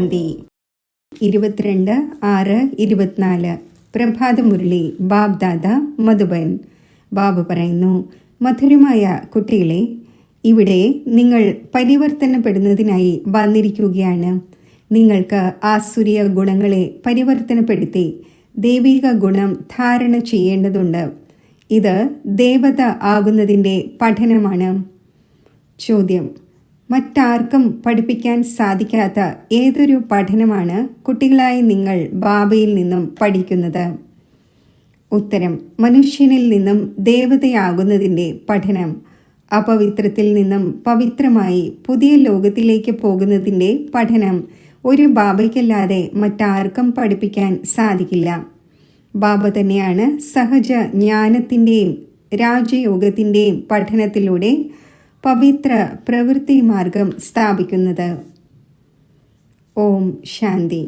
ശാന്തി. 22/6/24 പ്രഭാതമുരളി ബാബ്ദാദ മധുബൻ. ബാബു പറയുന്നു, മധുരമായ കുട്ടികളെ, ഇവിടെ നിങ്ങൾ പരിവർത്തനപ്പെടുന്നതിനായി വന്നിരിക്കുകയാണ്. നിങ്ങൾക്ക് ആസുരീയ ഗുണങ്ങളെ പരിവർത്തനപ്പെടുത്തി ദൈവിക ഗുണം ധാരണ ചെയ്യേണ്ടതുണ്ട്. ഇത് ദേവത ആകുന്നതിൻ്റെ പഠനമാണ്. ചോദ്യം: മറ്റാർക്കും പഠിപ്പിക്കാൻ സാധിക്കാത്ത ഏതൊരു പഠനമാണ് കുട്ടികളായ നിങ്ങൾ ബാബയിൽ നിന്നും പഠിക്കുന്നത്? ഉത്തരം: മനുഷ്യനിൽ നിന്നും ദേവതയാകുന്നതിൻ്റെ പഠനം. അപവിത്രത്തിൽ നിന്നും പവിത്രമായി പുതിയ ലോകത്തിലേക്ക് പോകുന്നതിൻ്റെ പഠനം ഒരു ബാബയ്ക്കല്ലാതെ മറ്റാർക്കും പഠിപ്പിക്കാൻ സാധിക്കില്ല. ബാബ തന്നെയാണ് സഹജ ജ്ഞാനത്തിൻ്റെയും രാജയോഗത്തിൻ്റെയും പഠനത്തിലൂടെ പവിത്ര പ്രവൃത്തി മാർഗം സ്ഥാപിക്കുന്നത്. ഓം ശാന്തി.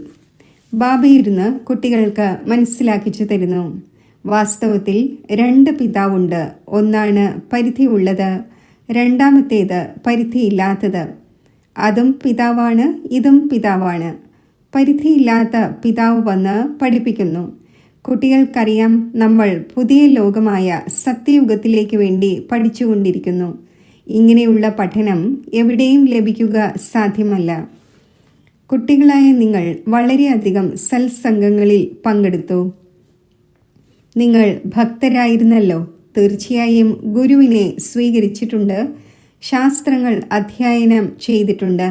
ബാബയിരുന്ന് കുട്ടികൾക്ക് മനസ്സിലാക്കിച്ചു തരുന്നു. വാസ്തവത്തിൽ 2 പിതാവുണ്ട്. ഒന്നാണ് പരിധിയുള്ളത്, രണ്ടാമത്തേത് പരിധിയില്ലാത്തത്. അതും പിതാവാണ്, ഇതും പിതാവാണ്. പരിധിയില്ലാത്ത പിതാവ് വന്ന് പഠിപ്പിക്കുന്നു. കുട്ടികൾക്കറിയാം, നമ്മൾ പുതിയ ലോകമായ സത്യയുഗത്തിലേക്ക് വേണ്ടി പഠിച്ചുകൊണ്ടിരിക്കുന്നു. ഇങ്ങനെയുള്ള പഠനം എവിടെയും ലഭിക്കുക സാധ്യമല്ല. കുട്ടികളായ നിങ്ങൾ വളരെയധികം സത്സംഗങ്ങളിൽ പങ്കെടുത്തു. നിങ്ങൾ ഭക്തരായിരുന്നല്ലോ. തീർച്ചയായും ഗുരുവിനെ സ്വീകരിച്ചിട്ടുണ്ട്, ശാസ്ത്രങ്ങൾ അധ്യയനം ചെയ്തിട്ടുണ്ട്.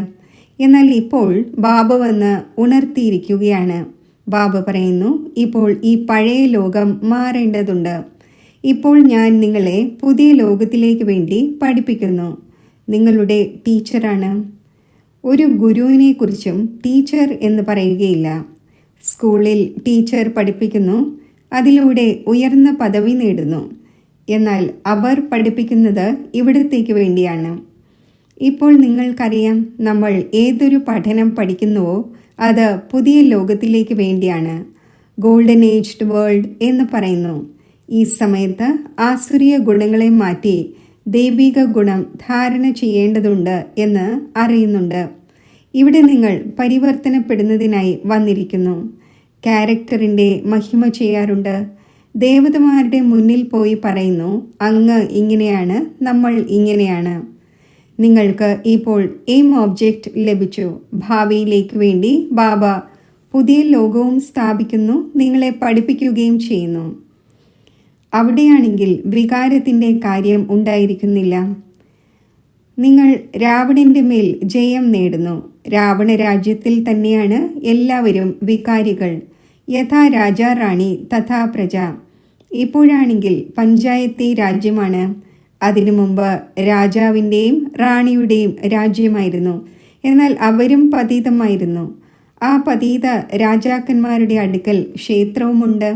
എന്നാൽ ഇപ്പോൾ ബാബ വന്ന് ഉണർത്തിയിരിക്കുകയാണ്. ബാബ പറയുന്നു, ഇപ്പോൾ ഈ പഴയ ലോകം മാറേണ്ടതുണ്ട്. ഇപ്പോൾ ഞാൻ നിങ്ങളെ പുതിയ ലോകത്തിലേക്ക് വേണ്ടി പഠിപ്പിക്കുന്നു. നിങ്ങളുടെ ടീച്ചറാണ്. ഒരു ഗുരുവിനെക്കുറിച്ചും ടീച്ചർ എന്ന് പറയുകയില്ല. സ്കൂളിൽ ടീച്ചർ പഠിപ്പിക്കുന്നു, അതിലൂടെ ഉയർന്ന പദവി നേടുന്നു. എന്നാൽ അവർ പഠിപ്പിക്കുന്നത് ഇവിടത്തേക്ക് വേണ്ടിയാണ്. ഇപ്പോൾ നിങ്ങൾക്കറിയാം, നമ്മൾ ഏതൊരു പഠനം പഠിക്കുന്നുവോ അത് പുതിയ ലോകത്തിലേക്ക് വേണ്ടിയാണ്. ഗോൾഡൻ ഏജ്ഡ് വേൾഡ് എന്ന് പറയുന്നു. ഈ സമയത്ത് ആസുരീയ ഗുണങ്ങളെ മാറ്റി ദൈവിക ഗുണം ധാരണ ചെയ്യേണ്ടതുണ്ട് എന്ന് അറിയുന്നുണ്ട്. ഇവിടെ നിങ്ങൾ പരിവർത്തനപ്പെടുന്നതിനായി വന്നിരിക്കുന്നു. ക്യാരക്ടറിൻ്റെ മഹിമ ചെയ്യാറുണ്ട്. ദേവതമാരുടെ മുന്നിൽ പോയി പറയുന്നു, അങ്ങ് ഇങ്ങനെയാണ്, നമ്മൾ ഇങ്ങനെയാണ്. നിങ്ങൾക്ക് ഇപ്പോൾ എയിം ഒബ്ജക്റ്റ് ലഭിച്ചു. ഭാവിയിലേക്ക് വേണ്ടി ബാബ പുതിയ ലോകവും സ്ഥാപിക്കുന്നു, നിങ്ങളെ പഠിപ്പിക്കുകയും ചെയ്യുന്നു. അവിടെയാണെങ്കിൽ വികാരത്തിൻ്റെ കാര്യം ഉണ്ടായിരിക്കുന്നില്ല. നിങ്ങൾ രാവണൻ്റെ മേൽ ജയം നേടുന്നു. രാവണ രാജ്യത്തിൽ തന്നെയാണ് എല്ലാവരും വികാരികൾ. യഥാ രാജാ റാണി തഥാ പ്രജ. ഇപ്പോഴാണെങ്കിൽ പഞ്ചായത്തി രാജ്യമാണ്. അതിനു മുമ്പ് രാജാവിൻ്റെയും റാണിയുടെയും രാജ്യമായിരുന്നു. എന്നാൽ അവരും പതീതമായിരുന്നു. ആ പതീത രാജാക്കന്മാരുടെ അടുക്കൽ ക്ഷേത്രവുമുണ്ട്.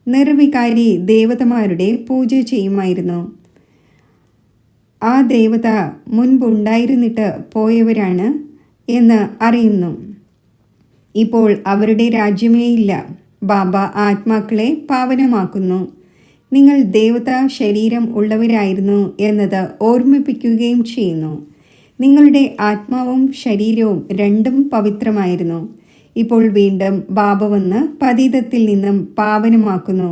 നിർവികാരി ദേവതമാരുടെ പൂജ ചെയ്യുമായിരുന്നു. ആ ദേവത മുൻപുണ്ടായിരുന്നിട്ട് പോയവരാണ് എന്ന് അറിയുന്നു. ഇപ്പോൾ അവരുടെ രാജ്യമേ ഇല്ല. ബാബ ആത്മാക്കളെ പാവനമാക്കുന്നു. നിങ്ങൾ ദേവതാ ശരീരം ഉള്ളവരായിരുന്നു എന്നത് ഓർമ്മിപ്പിക്കുകയും ചെയ്യുന്നു. നിങ്ങളുടെ ആത്മാവും ശരീരവും രണ്ടും പവിത്രമായിരുന്നു. ഇപ്പോൾ വീണ്ടും ബാബ വന്ന് പതീതത്തിൽ നിന്നും പാവനമാക്കുന്നു.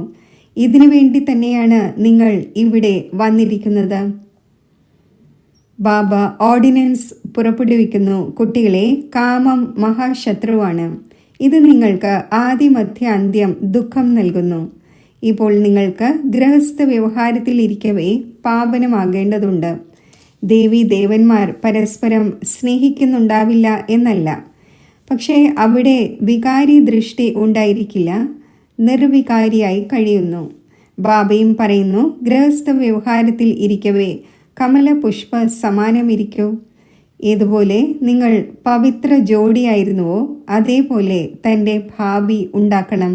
ഇതിനു വേണ്ടി തന്നെയാണ് നിങ്ങൾ ഇവിടെ വന്നിരിക്കുന്നത്. ബാബ ഓർഡിനൻസ് പുറപ്പെടുവിക്കുന്നു. കുട്ടികളെ, കാമം മഹാശത്രുവാണ്. ഇത് നിങ്ങൾക്ക് ആദിമധ്യ അന്ത്യം ദുഃഖം നൽകുന്നു. ഇപ്പോൾ നിങ്ങൾക്ക് ഗൃഹസ്ഥ വ്യവഹാരത്തിൽ ഇരിക്കവേ പാവനമാകേണ്ടതുണ്ട്. ദേവി ദേവന്മാർ പരസ്പരം സ്നേഹിക്കുന്നുണ്ടാവില്ല എന്നല്ല, പക്ഷേ അവിടെ വികാരി ദൃഷ്ടി ഉണ്ടായിരിക്കില്ല. നിർവികാരിയായി കഴിയുന്നു. ബാബയും പറയുന്നു, ഗൃഹസ്ഥ വ്യവഹാരത്തിൽ ഇരിക്കവേ കമലപുഷ്പ സമാനമിരിക്കൂ. ഏതുപോലെ നിങ്ങൾ പവിത്ര ജോഡിയായിരുന്നുവോ അതേപോലെ തൻ്റെ ഭാവി ഉണ്ടാക്കണം.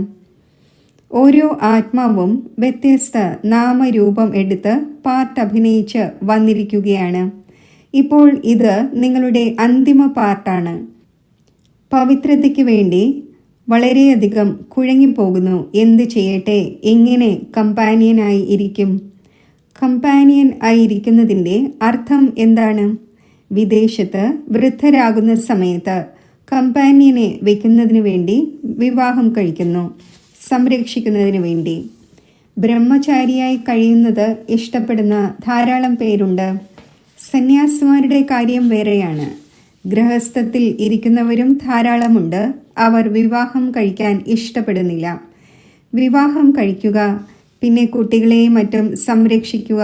ഓരോ ആത്മാവും വ്യത്യസ്ത നാമരൂപം എടുത്ത് പാർട്ട് അഭിനയിച്ച് വന്നിരിക്കുകയാണ്. ഇപ്പോൾ ഇത് നിങ്ങളുടെ അന്തിമ പാർട്ടാണ്. പവിത്രതയ്ക്ക് വേണ്ടി വളരെയധികം കുഴങ്ങിപ്പോകുന്നു. എന്ത് ചെയ്യട്ടെ, എങ്ങനെ കമ്പാനിയനായി ഇരിക്കും? കമ്പാനിയൻ ആയിരിക്കുന്നതിൻ്റെ അർത്ഥം എന്താണ്? വിദേശത്ത് വൃദ്ധരാകുന്ന സമയത്ത് കമ്പാനിയനെ വയ്ക്കുന്നതിന് വേണ്ടി വിവാഹം കഴിക്കുന്നു, സംരക്ഷിക്കുന്നതിന് വേണ്ടി. ബ്രഹ്മചാരിയായി കഴിയുന്നത് ഇഷ്ടപ്പെടുന്ന ധാരാളം പേരുണ്ട്. സന്യാസിമാരുടെ കാര്യം വേറെയാണ്. ഗൃഹസ്ഥത്തിൽ ഇരിക്കുന്നവരും ധാരാളമുണ്ട്. അവർ വിവാഹം കഴിക്കാൻ ഇഷ്ടപ്പെടുന്നില്ല. വിവാഹം കഴിക്കുക, പിന്നെ കുട്ടികളെയും മറ്റും സംരക്ഷിക്കുക,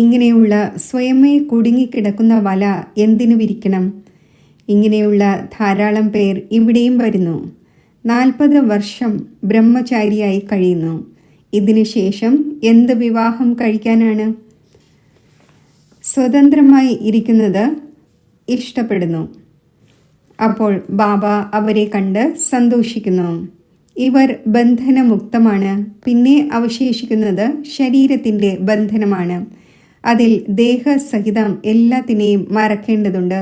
ഇങ്ങനെയുള്ള സ്വയമേ കുടുങ്ങിക്കിടക്കുന്ന വല എന്തിനു വിരിക്കണം? ഇങ്ങനെയുള്ള ധാരാളം പേർ ഇവിടെയും വരുന്നു. 40 വർഷം ബ്രഹ്മചാരിയായി കഴിയുന്നു. ഇതിനു ശേഷം എന്ത് വിവാഹം കഴിക്കാനാണ്? സ്വതന്ത്രമായി ഇരിക്കുന്നത് ഇഷ്ടപ്പെടുന്നു. അപ്പോൾ ബാബ അവരെ കണ്ട് സന്തോഷിക്കുന്നു. ഇവർ ബന്ധനമുക്തമാണ്. പിന്നെ അവശേഷിക്കുന്നത് ശരീരത്തിൻ്റെ ബന്ധനമാണ്. അതിൽ ദേഹസഹിതം എല്ലാത്തിനെയും മറക്കേണ്ടതുണ്ട്.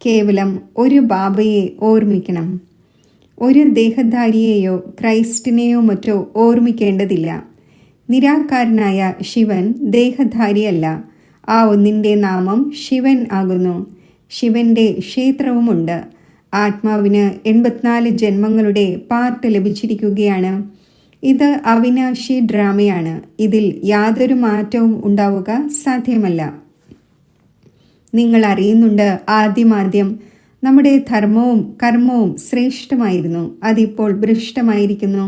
കേവലം ഒരു ബാബയെ ഓർമ്മിക്കണം. ഒരു ദേഹധാരിയെയോ ക്രൈസ്റ്റിനെയോ മറ്റോ ഓർമ്മിക്കേണ്ടതില്ല. നിരാകാരനായ ശിവൻ ദേഹധാരിയല്ല. ആ ഒന്നിൻ്റെ നാമം ശിവൻ ആകുന്നു. ശിവന്റെ ക്ഷേത്രവുമുണ്ട്. ആത്മാവിന് 84 ജന്മങ്ങളുടെ പാർട്ട് ലഭിച്ചിരിക്കുകയാണ്. ഇത് അവിനാശി ഡ്രാമയാണ്. ഇതിൽ യാതൊരു മാറ്റവും ഉണ്ടാവുക സാധ്യമല്ല. നിങ്ങൾ അറിയുന്നുണ്ട്, ആദ്യം നമ്മുടെ ധർമ്മവും കർമ്മവും ശ്രേഷ്ഠമായിരുന്നു. അതിപ്പോൾ ഭ്രഷ്ടമായിരിക്കുന്നു.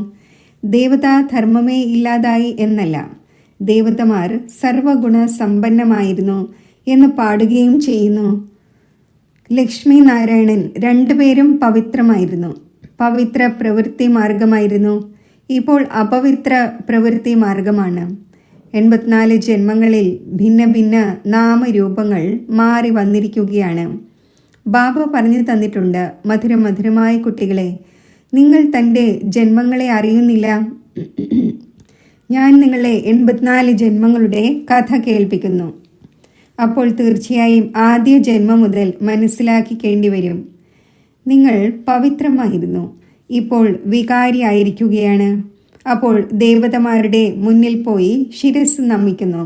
ദേവതാധർമ്മമേ ഇല്ലാതായി എന്നല്ല, ദേവതമാർ സർവഗുണ സമ്പന്നമായിരുന്നു എന്ന് പാടുകയും ചെയ്യുന്നു. ലക്ഷ്മി നാരായണൻ രണ്ടുപേരും പവിത്രമായിരുന്നു. പവിത്ര പ്രവൃത്തി മാർഗമായിരുന്നു. ഇപ്പോൾ അപവിത്ര പ്രവൃത്തി മാർഗമാണ്. 84 ജന്മങ്ങളിൽ ഭിന്ന ഭിന്ന നാമരൂപങ്ങൾ മാറി വന്നിരിക്കുകയാണ്. ബാബ പറഞ്ഞു തന്നിട്ടുണ്ട്, മധുരമായ കുട്ടികളെ, നിങ്ങൾ തൻ്റെ ജന്മങ്ങളെ അറിയുന്നില്ല. ഞാൻ നിങ്ങളെ 84 ജന്മങ്ങളുടെ കഥ കേൾപ്പിക്കുന്നു. അപ്പോൾ തീർച്ചയായും ആദ്യ ജന്മം മുതൽ മനസ്സിലാക്കിക്കേണ്ടി വരും. നിങ്ങൾ പവിത്രമായിരുന്നു, ഇപ്പോൾ വികാരിയായിരിക്കുകയാണ്. അപ്പോൾ ദേവതമാരുടെ മുന്നിൽ പോയി ശിരസ് നമിക്കുന്നു.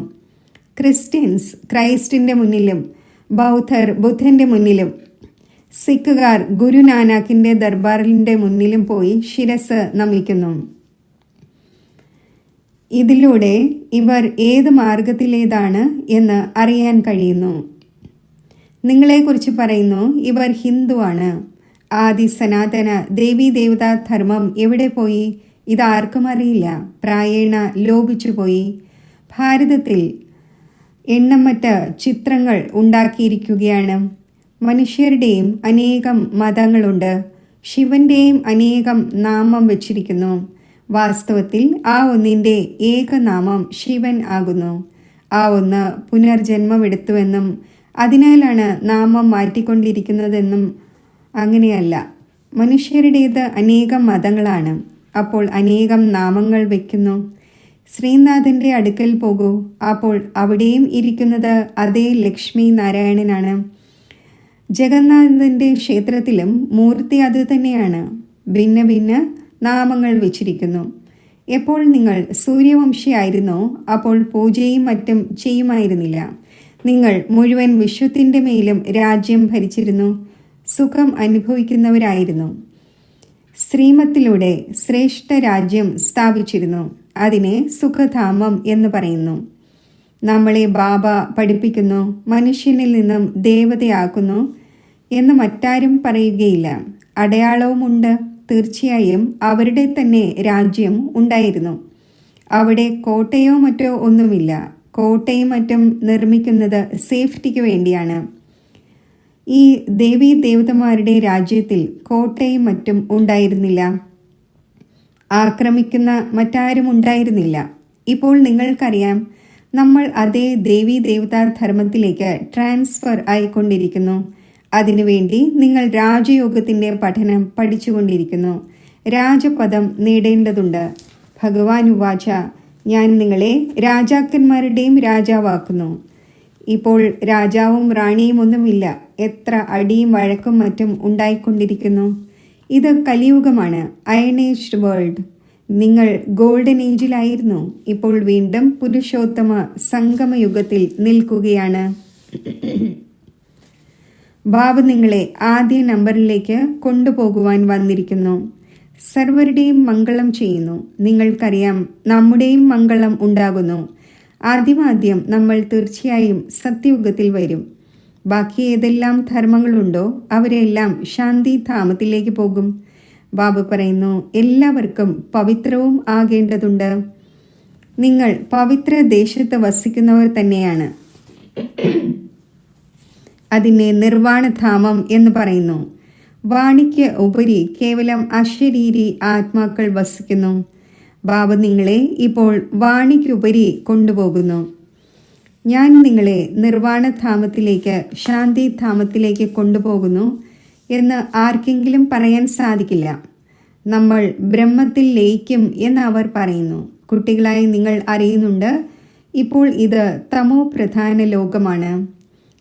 ക്രിസ്ത്യൻസ് ക്രൈസ്റ്റിൻ്റെ മുന്നിലും, ബൗദ്ധർ ബുദ്ധൻ്റെ മുന്നിലും, സിഖുകാർ ഗുരുനാനാക്കിൻ്റെ ദർബാറിൻ്റെ മുന്നിലും പോയി ശിരസ് നമിക്കുന്നു. ഇതിലൂടെ ഇവർ ഏത് മാർഗത്തിലേതാണ് എന്ന് അറിയാൻ കഴിയുന്നു. നിങ്ങളെക്കുറിച്ച് പറയുന്നു, ഇവർ ഹിന്ദുവാണ്. ആദി സനാതന ദേവീദേവതാ ധർമ്മം എവിടെ പോയി? ഇതാർക്കും അറിയില്ല. പ്രായേണ ലോപിച്ചു പോയി. ഭാരതത്തിൽ എണ്ണമറ്റ ചിത്രങ്ങൾ ഉണ്ടാക്കിയിരിക്കുകയാണ്. മനുഷ്യരുടെയും അനേകം മതങ്ങളുണ്ട്. ശിവന്റെയും അനേകം നാമം വച്ചിരിക്കുന്നു. വാസ്തവത്തിൽ ആ ഒന്നിൻ്റെ ഏകനാമം ശിവൻ ആകുന്നു. ആ ഒന്ന് പുനർജന്മമെടുത്തുവെന്നും അതിനാലാണ് നാമം മാറ്റിക്കൊണ്ടിരിക്കുന്നതെന്നും അങ്ങനെയല്ല. മനുഷ്യരുടേത് അനേകം മതങ്ങളാണ്. അപ്പോൾ അനേകം നാമങ്ങൾ വയ്ക്കുന്നു. ശ്രീനാഥൻ്റെ അടുക്കൽ പോകൂ. അപ്പോൾ അവിടെയും ഇരിക്കുന്നത് അതേ ലക്ഷ്മി നാരായണനാണ്. ജഗന്നാഥൻ്റെ ക്ഷേത്രത്തിലും മൂർത്തി അത് തന്നെയാണ്. ഭിന്ന ഭിന്ന നാമങ്ങൾ വച്ചിരിക്കുന്നു. എപ്പോൾ നിങ്ങൾ സൂര്യവംശിയായിരുന്നോ അപ്പോൾ പൂജയും മറ്റും ചെയ്യുമായിരുന്നില്ല. നിങ്ങൾ മുഴുവൻ വിശ്വത്തിൻ്റെ മേലും രാജ്യം ഭരിച്ചിരുന്നു. സുഖം അനുഭവിക്കുന്നവരായിരുന്നു. ശ്രീമത്തിലൂടെ ശ്രേഷ്ഠ രാജ്യം സ്ഥാപിച്ചിരുന്നു. അതിനെ സുഖധാമം എന്ന് പറയുന്നു. നമ്മളെ ബാബ പഠിപ്പിക്കുന്നു, മനുഷ്യനിൽ നിന്നും ദേവതയാക്കുന്നു എന്ന് മറ്റാരും പറയുകയില്ല. അടയാളവുമുണ്ട്. തീർച്ചയായും അവരുടെ തന്നെ രാജ്യം ഉണ്ടായിരുന്നു. അവിടെ കോട്ടയോ മറ്റോ ഒന്നുമില്ല. കോട്ടയും മറ്റും നിർമ്മിക്കുന്നത് സേഫ്റ്റിക്ക് വേണ്ടിയാണ്. ഈ ദേവീ ദേവതമാരുടെ രാജ്യത്തിൽ കോട്ടയും മറ്റും ഉണ്ടായിരുന്നില്ല. ആക്രമിക്കുന്ന മറ്റാരും ഉണ്ടായിരുന്നില്ല. ഇപ്പോൾ നിങ്ങൾക്കറിയാം, നമ്മൾ അതേ ദേവീ ദേവതാ ധർമ്മത്തിലേക്ക് ട്രാൻസ്ഫർ ആയിക്കൊണ്ടിരിക്കുന്നു. അതിനുവേണ്ടി നിങ്ങൾ രാജയോഗത്തിൻ്റെ പഠനം പഠിച്ചുകൊണ്ടിരിക്കുന്നു. രാജപദം നേടേണ്ടതുണ്ട്. ഭഗവാൻ ഉവാച, ഞാൻ നിങ്ങളെ രാജാക്കന്മാരുടെയും രാജാവാക്കുന്നു. ഇപ്പോൾ രാജാവും റാണിയും ഒന്നുമില്ല. എത്ര അടിയും വഴക്കും മറ്റും ഉണ്ടായിക്കൊണ്ടിരിക്കുന്നു. ഇത് കലിയുഗമാണ്, അയൺ ഏജ്ഡ് വേൾഡ്. നിങ്ങൾ ഗോൾഡൻ ഏജിലായിരുന്നു. ഇപ്പോൾ വീണ്ടും പുരുഷോത്തമ സംഗമയുഗത്തിൽ നിൽക്കുകയാണ്. ബാബ നിങ്ങളെ ആദ്യ നമ്പറിലേക്ക് കൊണ്ടുപോകുവാൻ വന്നിരിക്കുന്നു. സർവരുടെയും മംഗളം ചെയ്യുന്നു. നിങ്ങൾക്കറിയാം, നമ്മുടെയും മംഗളം ഉണ്ടാകുന്നു. ആദ്യമാദ്യം നമ്മൾ തീർച്ചയായും സത്യയുഗത്തിൽ വരും. ബാക്കി ഏതെല്ലാം ധർമ്മങ്ങളുണ്ടോ അവരെല്ലാം ശാന്തിധാമത്തിലേക്ക് പോകും. ബാബ പറയുന്നു, എല്ലാവർക്കും പവിത്രവും ആകേണ്ടതുണ്ട്. നിങ്ങൾ പവിത്ര ദേശത്ത് വസിക്കുന്നവർ തന്നെയാണ്. അതിനെ നിർവാണധാമം എന്ന് പറയുന്നു. വാണിക്ക് ഉപരി കേവലം അശരീരി ആത്മാക്കൾ വസിക്കുന്നു. ബാബ നിങ്ങളെ ഇപ്പോൾ വാണിക്കുപരി കൊണ്ടുപോകുന്നു. ഞാൻ നിങ്ങളെ നിർവാണധാമത്തിലേക്ക്, ശാന്തിധാമത്തിലേക്ക് കൊണ്ടുപോകുന്നു എന്ന് ആർക്കെങ്കിലും പറയാൻ സാധിക്കില്ല. നമ്മൾ ബ്രഹ്മത്തിൽ ലയിക്കും എന്ന് അവർ പറയുന്നു. കുട്ടികളായി നിങ്ങൾ അറിയുന്നുണ്ട്, ഇപ്പോൾ ഇത് തമോ പ്രധാന ലോകമാണ്.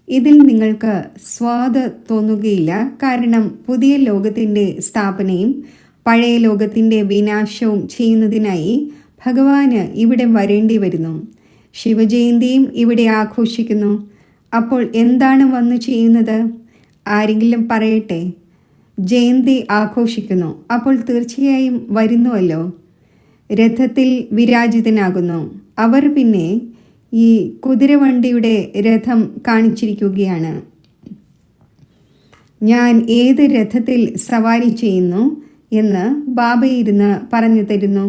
ഇതിൽ നിങ്ങൾക്ക് സ്വാദ് തോന്നുകയില്ല. കാരണം പുതിയ ലോകത്തിൻ്റെ സ്ഥാപനയും പഴയ ലോകത്തിൻ്റെ വിനാശവും ചെയ്യുന്നതിനായി ഭഗവാന് ഇവിടെ വരേണ്ടി വരുന്നു. ശിവജയന്തിയും ഇവിടെ ആഘോഷിക്കുന്നു. അപ്പോൾ എന്താണ് വന്നു ചെയ്യുന്നത്? ആരെങ്കിലും പറയട്ടെ. ജയന്തി ആഘോഷിക്കുന്നു, അപ്പോൾ തീർച്ചയായും വരുന്നുവല്ലോ. രഥത്തിൽ വിരാജിതനാകുന്നു. അവർ പിന്നെ ഈ കുതിരവണ്ടിയുടെ രഥം കാണിച്ചിരിക്കുകയാണ്. ഞാൻ ഏത് രഥത്തിൽ സവാരി ചെയ്യുന്നു എന്ന് ബാബയിരുന്ന് പറഞ്ഞു തരുന്നു.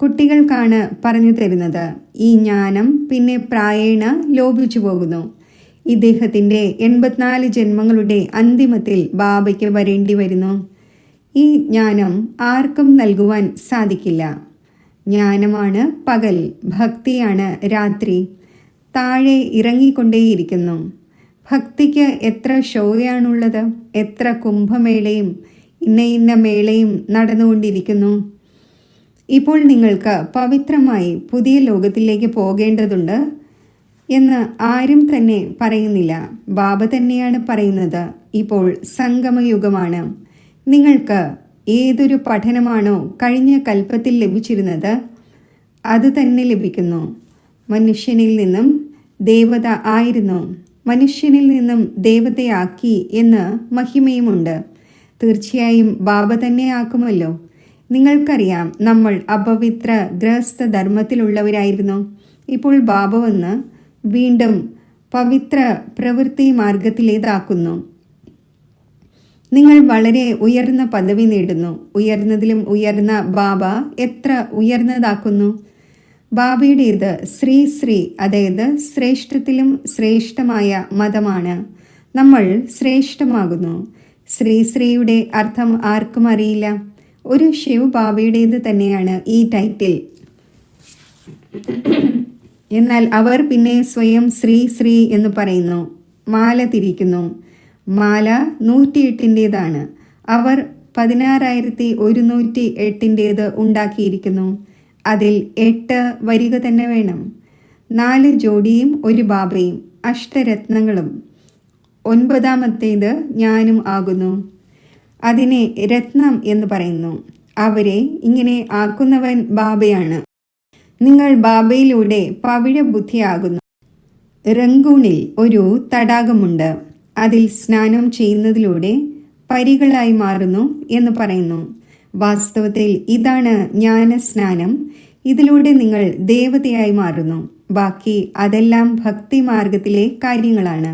കുട്ടികൾക്കാണ് പറഞ്ഞു തരുന്നത്. ഈ ജ്ഞാനം പിന്നെ പ്രായേണ ലോപിച്ചു പോകുന്നു. ഇദ്ദേഹത്തിൻ്റെ 84 ജന്മങ്ങളുടെ അന്തിമത്തിൽ ബാബയ്ക്ക് വരേണ്ടി വരുന്നു. ഈ ജ്ഞാനം ആർക്കും നൽകുവാൻ സാധിക്കില്ല. ജ്ഞാനമാണ് പകൽ, ഭക്തിയാണ് രാത്രി. താഴെ ഇറങ്ങിക്കൊണ്ടേയിരിക്കുന്നു. ഭക്തിക്ക് എത്ര ഷോയാണുള്ളത്! എത്ര കുംഭമേളയും ഇന്ന മേളയും നടന്നുകൊണ്ടിരിക്കുന്നു. ഇപ്പോൾ നിങ്ങൾക്ക് പവിത്രമായി പുതിയ ലോകത്തിലേക്ക് പോകേണ്ടതുണ്ട് എന്ന് ആരും തന്നെ പറയുന്നില്ല. ബാബ തന്നെയാണ് പറയുന്നത്. ഇപ്പോൾ സംഗമയുഗമാണ്. നിങ്ങൾക്ക് ഏതൊരു പഠനമാണോ കഴിഞ്ഞ കൽപ്പത്തിൽ ലഭിച്ചിരുന്നത് അത് തന്നെ ലഭിക്കുന്നു. മനുഷ്യനിൽ നിന്നും ദേവത ആയിരുന്നു, മനുഷ്യനിൽ നിന്നും ദേവതയാക്കി എന്ന് മഹിമയുമുണ്ട്. തീർച്ചയായും ബാബ തന്നെ ആക്കുമല്ലോ. നിങ്ങൾക്കറിയാം, നമ്മൾ അപവിത്ര ഗൃഹസ്ഥ ധർമ്മത്തിലുള്ളവരായിരുന്നു. ഇപ്പോൾ ബാബ വന്ന് വീണ്ടും പവിത്ര പ്രവൃത്തി മാർഗത്തിലേതാക്കുന്നു. നിങ്ങൾ വളരെ ഉയർന്ന പദവി നേടുന്നു. ഉയർന്നതിലും ഉയർന്ന ബാബ എത്ര ഉയർന്നതാക്കുന്നു. ബാബയുടേത് ശ്രീ, അതായത് ശ്രേഷ്ഠത്തിലും ശ്രേഷ്ഠമായ മതമാണ്. നമ്മൾ ശ്രേഷ്ഠമാകുന്നു. ശ്രീയുടെ അർത്ഥം ആർക്കും അറിയില്ല. ഒരു ശിവ് ബാബയുടേത് തന്നെയാണ് ഈ ടൈറ്റിൽ. എന്നാൽ അവർ പിന്നെ സ്വയം ശ്രീ എന്ന് പറയുന്നു. മാല തിരിക്കുന്നു. മാല 108-ൻ്റേതാണ്. അവർ 16,108-ൻ്റേത് ഉണ്ടാക്കിയിരിക്കുന്നു. അതിൽ 8 വരിക തന്നെ വേണം. 4 ജോഡിയും 1 ബാബയും, അഷ്ടരത്നങ്ങളും. 9ാമത്തേത് ഞാനും ആകുന്നു. അതിനെ രത്നം എന്ന് പറയുന്നു. അവരെ ഇങ്ങനെ ആക്കുന്നവൻ ബാബയാണ്. നിങ്ങൾ ബാബയിലൂടെ പവിഴ ബുദ്ധിയാകുന്നു. റങ്കൂണിൽ ഒരു തടാകമുണ്ട്. അതിൽ സ്നാനം ചെയ്യുന്നതിലൂടെ പരികളായി മാറുന്നു എന്ന് പറയുന്നു. വാസ്തവത്തിൽ ഇതാണ് ജ്ഞാനസ്നാനം. ഇതിലൂടെ നിങ്ങൾ ദേവതയായി മാറുന്നു. ബാക്കി അതെല്ലാം ഭക്തി മാർഗത്തിലെ കാര്യങ്ങളാണ്.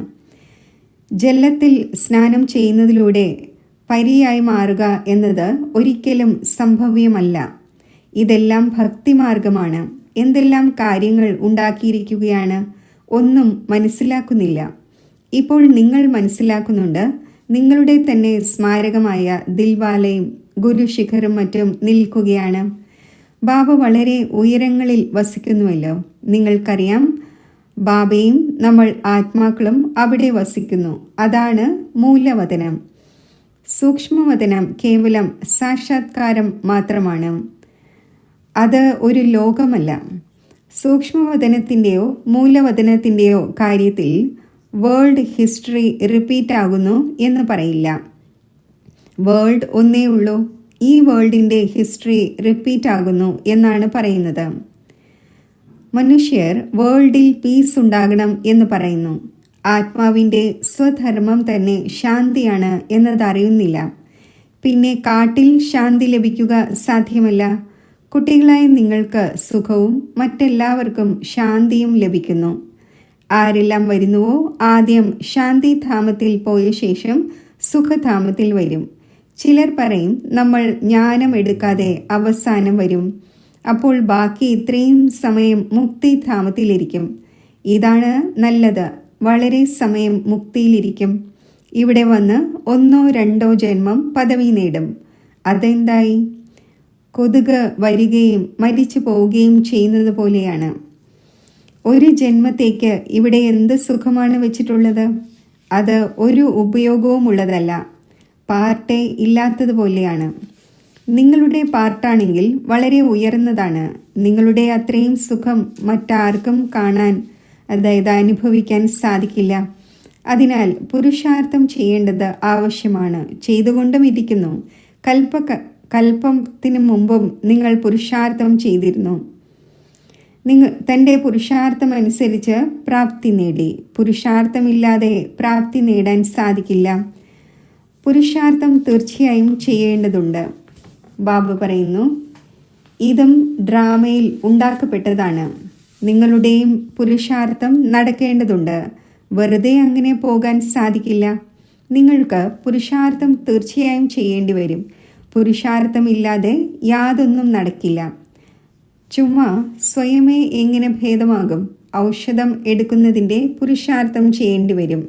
ജലത്തിൽ സ്നാനം ചെയ്യുന്നതിലൂടെ പരിയായി മാറുക എന്നത് ഒരിക്കലും സംഭവ്യമല്ല. ഇതെല്ലാം ഭക്തിമാർഗമാണ്. എന്തെല്ലാം കാര്യങ്ങൾ ഉണ്ടാക്കിയിരിക്കുകയാണ്, ഒന്നും മനസ്സിലാക്കുന്നില്ല. ഇപ്പോൾ നിങ്ങൾ മനസ്സിലാക്കുന്നുണ്ട്. നിങ്ങളുടെ തന്നെ സ്മാരകമായ ദിൽവാലയും ഗുരുശിഖറും മറ്റും നിൽക്കുകയാണ്. ബാബ വളരെ ഉയരങ്ങളിൽ വസിക്കുന്നുവല്ലോ. നിങ്ങൾക്കറിയാം, ബാബയും നമ്മൾ ആത്മാക്കളും അവിടെ വസിക്കുന്നു. അതാണ് മൂലവതനം. സൂക്ഷ്മവതനം കേവലം സാക്ഷാത്കാരം മാത്രമാണ്. അത് ഒരു ലോകമല്ല. സൂക്ഷ്മവതനത്തിൻ്റെയോ മൂലവതനത്തിൻ്റെയോ കാര്യത്തിൽ വേൾഡ് ഹിസ്റ്ററി റിപ്പീറ്റ് ആകുന്നു എന്ന് പറയില്ല. വേൾഡ് ഒന്നേ ഉള്ളൂ. ഈ വേൾഡിൻ്റെ ഹിസ്റ്ററി റിപ്പീറ്റ് ആകുന്നു എന്നാണ് പറയുന്നത്. മനുഷ്യർ വേൾഡിൽ പീസ് ഉണ്ടാകണം എന്ന് പറയുന്നു. ആത്മാവിൻ്റെ സ്വധർമ്മം തന്നെ ശാന്തിയാണ് എന്നതറിയുന്നില്ല. പിന്നെ കാട്ടിൽ ശാന്തി ലഭിക്കുക സാധ്യമല്ല. കുട്ടികളായ നിങ്ങൾക്ക് സുഖവും മറ്റെല്ലാവർക്കും ശാന്തിയും ലഭിക്കുന്നു. ആരെല്ലാം വരുന്നുവോ ആദ്യം ശാന്തിധാമത്തിൽ പോയ ശേഷം സുഖധാമത്തിൽ വരും. ചിലർ പറയും നമ്മൾ ജ്ഞാനം എടുക്കാതെ അവസാനം വരും, അപ്പോൾ ബാക്കി ഇത്രയും സമയം മുക്തിധാമത്തിലിരിക്കും. ഇതാണ് നല്ലത്, വളരെ സമയം മുക്തിയിലിരിക്കും. ഇവിടെ വന്ന് 1 or 2 ജന്മം പദവി നേടും. അതെന്തായി? കൊതുക് വരികയും മരിച്ചു പോവുകയും ചെയ്യുന്നത് പോലെയാണ്. ഒരു ജന്മത്തേക്ക് ഇവിടെ എന്ത് സുഖമാണ് വെച്ചിട്ടുള്ളത്? അത് ഒരു ഉപയോഗവും ഉള്ളതല്ല. പാർട്ടേ ഇല്ലാത്തതുപോലെയാണ്. നിങ്ങളുടെ പാർട്ടാണെങ്കിൽ വളരെ ഉയർന്നതാണ്. നിങ്ങളുടെ അത്രയും സുഖം മറ്റാർക്കും കാണാൻ, അതായത് അനുഭവിക്കാൻ സാധിക്കില്ല. അതിനാൽ പുരുഷാർത്ഥം ചെയ്യേണ്ടത് ആവശ്യമാണ്. ചെയ്തുകൊണ്ടും ഇരിക്കുന്നു. കൽപ്പത്തിന് മുമ്പും നിങ്ങൾ പുരുഷാർത്ഥം ചെയ്തിരുന്നു. തൻ്റെ പുരുഷാർത്ഥം അനുസരിച്ച് പ്രാപ്തി നേടി. പുരുഷാർത്ഥമില്ലാതെ പ്രാപ്തി നേടാൻ സാധിക്കില്ല. പുരുഷാർത്ഥം തീർച്ചയായും ചെയ്യേണ്ടതുണ്ട്. ബാബു പറയുന്നു, ഇതും ഡ്രാമയിൽ ഉണ്ടാക്കപ്പെട്ടതാണ്. നിങ്ങളുടെയും പുരുഷാർത്ഥം നടക്കേണ്ടതുണ്ട്. വെറുതെ അങ്ങനെ പോകാൻ സാധിക്കില്ല. നിങ്ങൾക്ക് പുരുഷാർത്ഥം തീർച്ചയായും ചെയ്യേണ്ടി വരും. പുരുഷാർത്ഥമില്ലാതെ യാതൊന്നും നടക്കില്ല. ചുമ്മാ സ്വയമേ എങ്ങനെ ഭേദമാകും? ഔഷധം എടുക്കുന്നതിൻ്റെ പുരുഷാർത്ഥം ചെയ്യേണ്ടി വരും.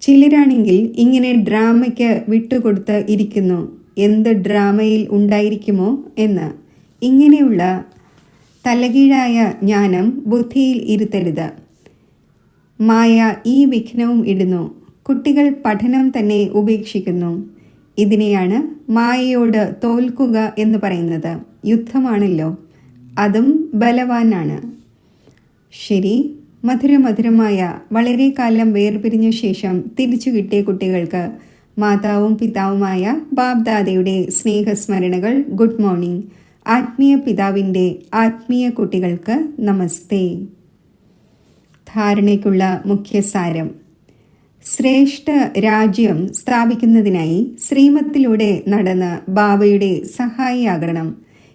ചിലരാണെങ്കിൽ ഇങ്ങനെ ഡ്രാമയ്ക്ക് വിട്ടുകൊടുത്ത് ഇരിക്കുന്നു. എന്ത് ഡ്രാമയിൽ ഉണ്ടായിരിക്കുമോ എന്ന്. ഇങ്ങനെയുള്ള തലകീഴായ ജ്ഞാനം ബുദ്ധിയിൽ ഇരുത്തരുത്. മായ ഈ വിഘ്നവും ഇടുന്നു. കുട്ടികൾ പഠനം തന്നെ ഉപേക്ഷിക്കുന്നു. ഇതിനെയാണ് മായയോട് തോൽക്കുക എന്ന് പറയുന്നത്. യുദ്ധമാണല്ലോ, അതും ബലവാനാണ്. ശരി, മധുരമധുരമായ വളരെ കാലം വേർപിരിഞ്ഞ ശേഷം തിരിച്ചു കിട്ടിയ കുട്ടികൾക്ക് മാതാവും പിതാവുമായ ബാബ്ദാദയുടെ സ്നേഹസ്മരണകൾ. Good morning. ആത്മീയ പിതാവിൻ്റെ ആത്മീയ കുട്ടികൾക്ക് നമസ്തേ. ധാരണയ്ക്കുള്ള മുഖ്യസാരം: ശ്രേഷ്ഠ രാജ്യം സ്ഥാപിക്കുന്നതിനായി ശ്രീമത്തിലൂടെ നടന്ന് ബാബയുടെ സഹായിയാകണം.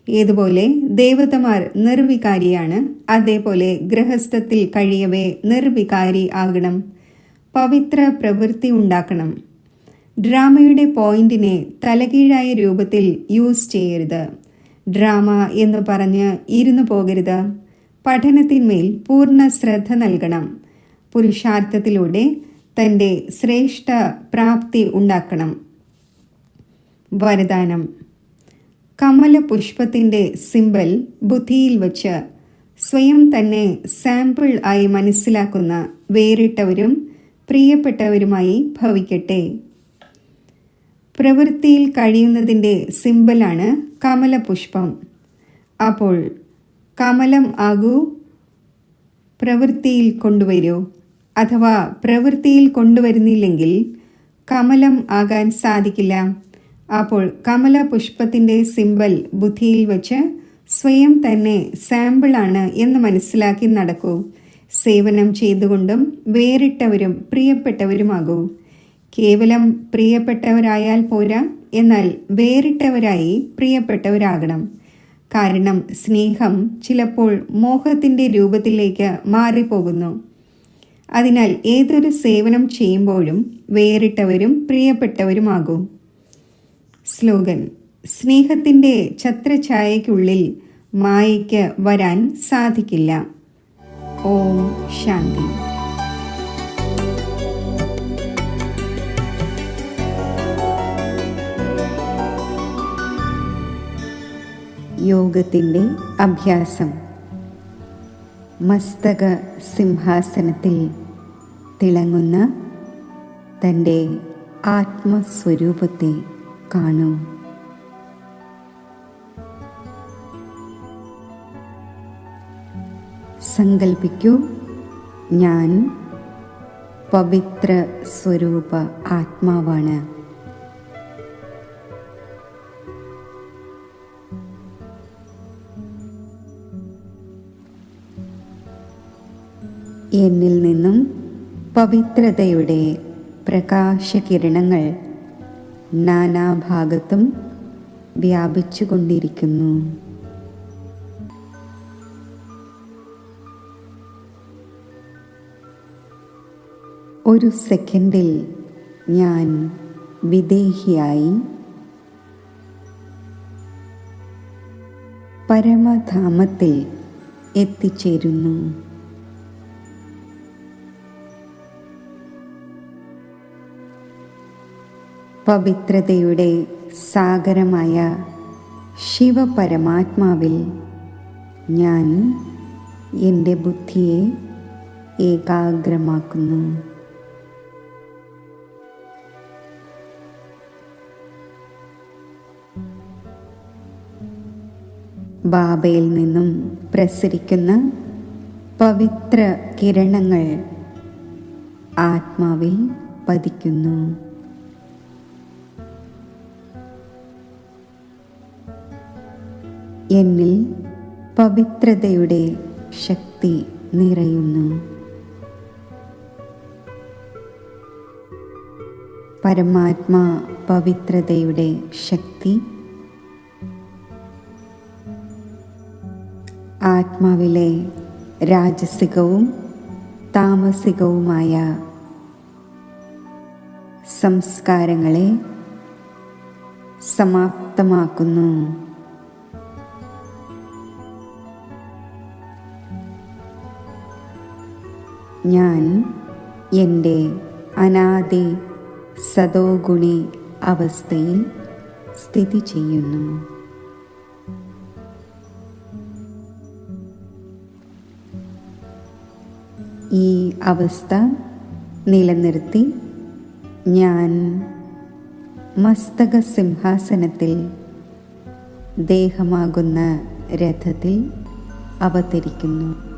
ഏതുപോലെ ദേവതമാർ നിർവികാരിയാണ്, അതേപോലെ ഗൃഹസ്ഥത്തിൽ കഴിയവേ നിർവികാരി ആകണം. പവിത്ര പ്രവൃത്തി ഉണ്ടാക്കണം. ഡ്രാമയുടെ പോയിന്റിനെ തലകീഴായ രൂപത്തിൽ യൂസ് ചെയ്യരുത്. ഡ്രാമ എന്ന് പറഞ്ഞ് ഇരുന്നു പോകരുത്. പഠനത്തിന്മേൽ പൂർണ്ണ ശ്രദ്ധ നൽകണം. പുരുഷാർത്ഥത്തിലൂടെ തൻ്റെ ശ്രേഷ്ഠ പ്രാപ്തി ഉണ്ടാക്കണം. വരദാനം: കമലപുഷ്പത്തിൻ്റെ സിംബൽ ബുദ്ധിയിൽ വച്ച് സ്വയം തന്നെ സാമ്പിൾ ആയി മനസ്സിലാക്കുന്ന വേറിട്ടവരും പ്രിയപ്പെട്ടവരുമായി ഭവിക്കട്ടെ. പ്രവൃത്തിയിൽ കഴിയുന്നതിൻ്റെ സിംബലാണ് കമലപുഷ്പം. അപ്പോൾ കമലം ആകൂ, പ്രവൃത്തിയിൽ കൊണ്ടുവരൂ. അഥവാ പ്രവൃത്തിയിൽ കൊണ്ടുവരുന്നില്ലെങ്കിൽ കമലം ആകാൻ സാധിക്കില്ല. അപ്പോൾ കമലപുഷ്പത്തിൻ്റെ സിംബൽ ബുദ്ധിയിൽ വച്ച് സ്വയം തന്നെ സാമ്പിളാണ് എന്ന് മനസ്സിലാക്കി നടക്കൂ. സേവനം ചെയ്തുകൊണ്ടും വേറിട്ടവരും പ്രിയപ്പെട്ടവരുമാകൂ. കേവലം പ്രിയപ്പെട്ടവരായാൽ പോരാ, എന്നാൽ വേറിട്ടവരായി പ്രിയപ്പെട്ടവരാകണം. കാരണം സ്നേഹം ചിലപ്പോൾ മോഹത്തിൻ്റെ രൂപത്തിലേക്ക് മാറിപ്പോകുന്നു. അതിനാൽ ഏതൊരു സേവനം ചെയ്യുമ്പോഴും വേറിട്ടവരും പ്രിയപ്പെട്ടവരുമാകൂ. സ്ലോഗൻ: സ്നേഹത്തിൻ്റെ ഛത്രഛായയ്ക്കുള്ളിൽ മായയ്ക്ക് വരാൻ സാധിക്കില്ല. ഓം ശാന്തി. യോഗത്തിൻ്റെ അഭ്യാസം. മസ്തക സിംഹാസനത്തിൽ തിളങ്ങുന്ന തൻ്റെ ആത്മസ്വരൂപത്തെ കാണൂ. സങ്കൽപ്പിക്കൂ, ഞാൻ പവിത്ര സ്വരൂപ ആത്മാവാണ്. എന്നിൽ നിന്നും പവിത്രതയുടെ പ്രകാശകിരണങ്ങൾ നാനാഭാഗത്തും വ്യാപിച്ചുകൊണ്ടിരിക്കുന്നു. ഒരു സെക്കൻഡിൽ ഞാൻ വിദേഹിയായി പരമധാമത്തിൽ എത്തിച്ചേരുന്നു. പവിത്രതയുടെ സാഗരമായ ശിവപരമാത്മാവിൽ ഞാൻ എൻ്റെ ബുദ്ധിയെ ഏകാഗ്രമാക്കുന്നു. ബാബയിൽ നിന്നും പ്രസരിക്കുന്ന പവിത്ര കിരണങ്ങൾ ആത്മാവിൽ പതിക്കുന്നു. എന്നിൽ പവിത്രതയുടെ ശക്തി നിറയുന്നു. പരമാത്മാ പവിത്രതയുടെ ശക്തി ആത്മാവിലെ രാജസികവും താമസികവുമായ സംസ്കാരങ്ങളെ സമാപ്തമാക്കുന്നു. ഞാൻ എൻ്റെ അനാദി സതോഗുണി അവസ്ഥയിൽ സ്ഥിതി ചെയ്യുന്നു. ഈ അവസ്ഥ നിലനിർത്തി ഞാൻ മസ്തക സിംഹാസനത്തിൽ ദേഹമാകുന്ന രഥത്തിൽ അവതരിക്കുന്നു.